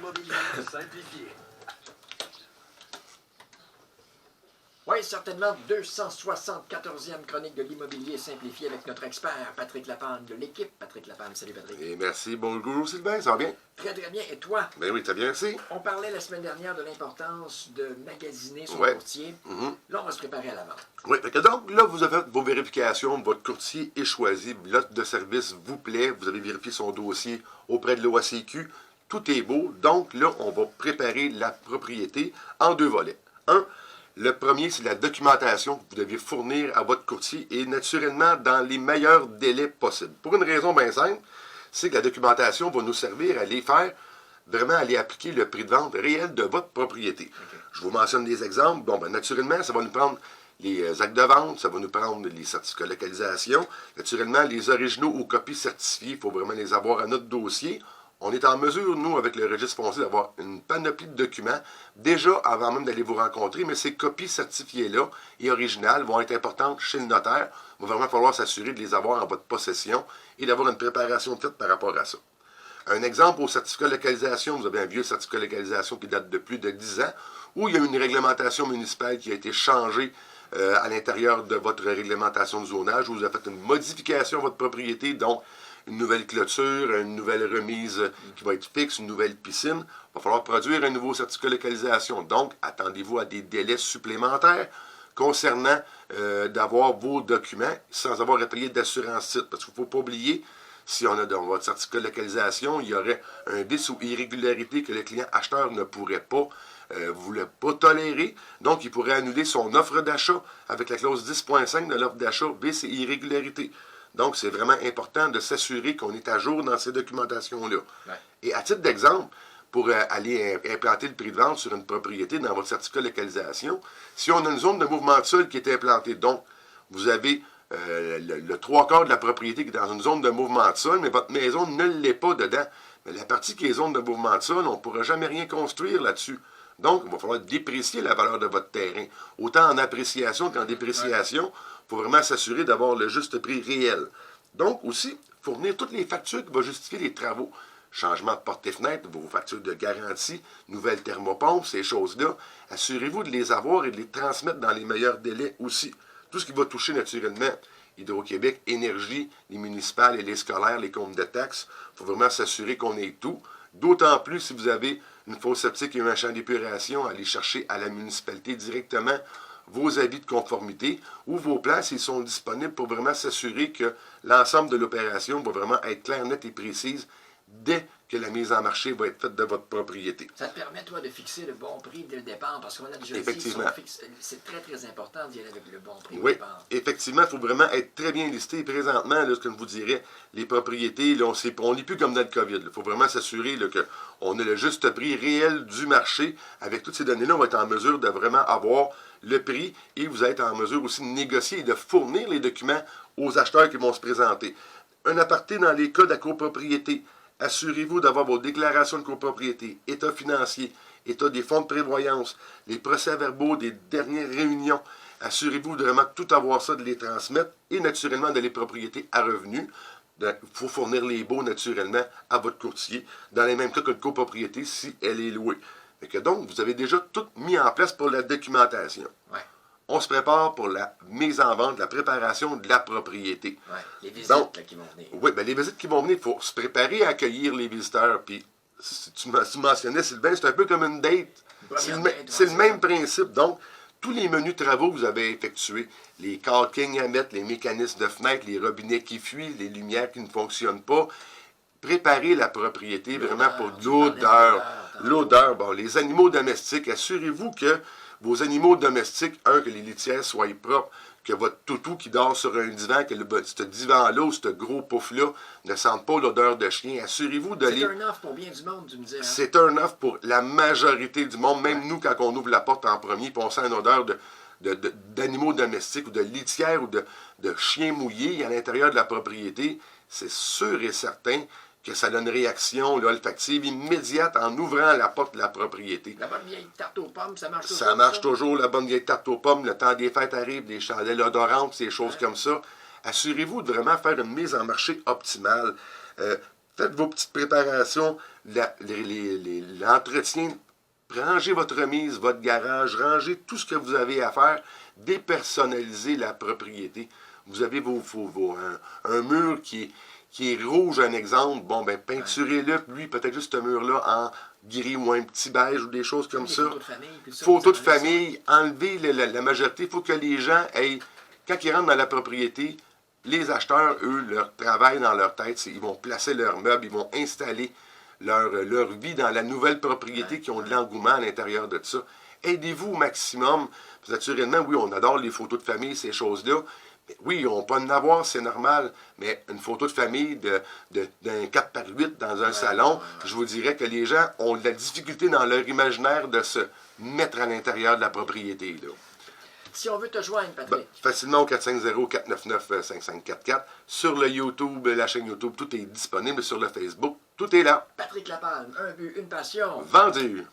l'immobilier simplifié. Oui, certainement, 274e chronique de l'immobilier simplifié avec notre expert Patrick Lapanne de l'équipe. Patrick Lapanne, salut Patrick. Et merci, bonjour Sylvain, ça va bien? Très très bien, et toi? Ben oui, t'as bien, merci. On parlait la semaine dernière de l'importance de magasiner son Ouais. courtier. Là, on va se préparer à la vente. Oui, fait que donc, là, vous avez fait vos vérifications, votre courtier est choisi, l'offre de service vous plaît, vous avez vérifié son dossier auprès de l'OACQ, tout est beau, donc là, on va préparer la propriété en deux volets. Le premier, c'est la documentation que vous devez fournir à votre courtier et naturellement dans les meilleurs délais possibles. Pour une raison bien simple, c'est que la documentation va nous servir à aller faire, vraiment aller appliquer le prix de vente réel de votre propriété. Okay. Je vous mentionne des exemples. Bon, ben, naturellement, ça va nous prendre les actes de vente, ça va nous prendre les certificats de localisation. Naturellement, les originaux ou copies certifiées, il faut vraiment les avoir à notre dossier. On est en mesure, nous, avec le registre foncier, d'avoir une panoplie de documents, déjà avant même d'aller vous rencontrer, mais ces copies certifiées-là et originales vont être importantes chez le notaire. Il va vraiment falloir s'assurer de les avoir en votre possession et d'avoir une préparation faite par rapport à ça. Un exemple au certificat de localisation, vous avez un vieux certificat de localisation qui date de plus de 10 ans, où il y a une réglementation municipale qui a été changée à l'intérieur de votre réglementation de zonage, où vous avez fait une modification à votre propriété, donc une nouvelle clôture, une nouvelle remise qui va être fixe, une nouvelle piscine. Il va falloir produire un nouveau certificat de localisation. Donc, attendez-vous à des délais supplémentaires concernant d'avoir vos documents sans avoir à payer d'assurance titre. Parce qu'il ne faut pas oublier, si on a dans votre certificat de localisation, il y aurait un vice ou irrégularité que le client acheteur ne pourrait pas voulait pas tolérer. Donc, il pourrait annuler son offre d'achat avec la clause 10.5 de l'offre d'achat, vice et irrégularité. Donc, c'est vraiment important de s'assurer qu'on est à jour dans ces documentations-là. Ouais. Et à titre d'exemple, pour aller implanter le prix de vente sur une propriété dans votre certificat de localisation, si on a une zone de mouvement de sol qui est implantée, donc vous avez le trois quarts de la propriété qui est dans une zone de mouvement de sol, mais votre maison ne l'est pas dedans. Mais la partie qui est zone de mouvement de sol, on ne pourra jamais rien construire là-dessus. Donc, il va falloir déprécier la valeur de votre terrain, autant en appréciation qu'en dépréciation. Il faut vraiment s'assurer d'avoir le juste prix réel. Donc, aussi, fournir toutes les factures qui vont justifier les travaux. Changement de porte et fenêtre, vos factures de garantie, nouvelles thermopompes, ces choses-là. Assurez-vous de les avoir et de les transmettre dans les meilleurs délais aussi. Tout ce qui va toucher naturellement Hydro-Québec, Énergie, les municipales et les scolaires, les comptes de taxes. Il faut vraiment s'assurer qu'on ait tout. D'autant plus si vous avez une fosse septique et un champ d'épuration, allez chercher à la municipalité directement vos avis de conformité ou vos plans s'ils sont disponibles pour vraiment s'assurer que l'ensemble de l'opération va vraiment être claire, nette et précise dès que la mise en marché va être faite de votre propriété. Ça te permet, toi, de fixer le bon prix dès le départ, parce qu'on a déjà effectivement dit, c'est très, très important d'y aller avec le bon prix oui, au départ. Effectivement, il faut vraiment être très bien listé. Présentement, là, comme je vous dirais, les propriétés, là, on n'est plus comme dans le COVID. Il faut vraiment s'assurer qu'on a le juste prix réel du marché. Avec toutes ces données-là, on va être en mesure de vraiment avoir le prix et vous êtes en mesure aussi de négocier et de fournir les documents aux acheteurs qui vont se présenter. Un aparté dans les cas de la copropriété. Assurez-vous d'avoir vos déclarations de copropriété, état financier, état des fonds de prévoyance, les procès-verbaux des dernières réunions. Assurez-vous de vraiment tout avoir ça, de les transmettre et naturellement de les propriétés à revenus. Il faut fournir les baux naturellement à votre courtier, dans les mêmes cas que de copropriété si elle est louée. Donc, vous avez déjà tout mis en place pour la documentation. Ouais. On se prépare pour la mise en vente, la préparation de la propriété. Oui, les visites donc, là, qui vont venir. Oui, bien, les visites qui vont venir, il faut se préparer à accueillir les visiteurs. Puis, si tu mentionnais, Sylvain, c'est un peu comme une date. C'est le même principe. Donc, tous les menus travaux que vous avez effectués, les caulkings à mettre, les mécanismes de fenêtre, les robinets qui fuient, les lumières qui ne fonctionnent pas, préparez la propriété vraiment pour l'odeur. Bon, les animaux domestiques, assurez-vous que vos animaux domestiques, que les litières soient propres, que votre toutou qui dort sur un divan, que ce divan-là ou ce gros pouf-là ne sente pas l'odeur de chien. Assurez-vous de C'est un offre pour bien du monde, tu me dis. Hein? C'est un offre pour la majorité du monde. Même nous, quand on ouvre la porte en premier, puis on sent une odeur d'animaux domestiques ou de litières ou de chiens mouillés à l'intérieur de la propriété, c'est sûr et certain que ça donne une réaction olfactive immédiate en ouvrant la porte de la propriété. La bonne vieille tarte aux pommes, ça marche toujours? Ça marche toujours, la bonne vieille tarte aux pommes. Le temps des fêtes arrive, des chandelles odorantes, ces choses comme ça. Assurez-vous de vraiment faire une mise en marché optimale. Faites vos petites préparations, l'entretien, rangez votre remise, votre garage, rangez tout ce que vous avez à faire, dépersonnalisez la propriété. Vous avez un mur qui est rouge, un exemple, bon, ben peinturez-le, lui, peut-être juste ce mur-là en gris ou un petit beige ou des choses comme ça. Photos de famille. Tout ça, Photos de famille, enlevez la majorité. Il faut que les gens aient, quand ils rentrent dans la propriété, les acheteurs, eux, leur travail dans leur tête, c'est ils vont placer leurs meubles, ils vont installer leur vie dans la nouvelle propriété qui ont de l'engouement à l'intérieur de ça. Aidez-vous au maximum. Naturellement, oui, on adore les photos de famille, ces choses-là. Oui, on peut en avoir, c'est normal, mais une photo de famille d'un 4x8 dans un salon, je vous dirais que les gens ont de la difficulté dans leur imaginaire de se mettre à l'intérieur de la propriété. Là. Si on veut te joindre, Patrick. Facilement au 450-499-5544. Sur le YouTube, la chaîne YouTube, tout est disponible. Sur le Facebook, tout est là. Patrick Lapalme, un but, une passion. Vendu!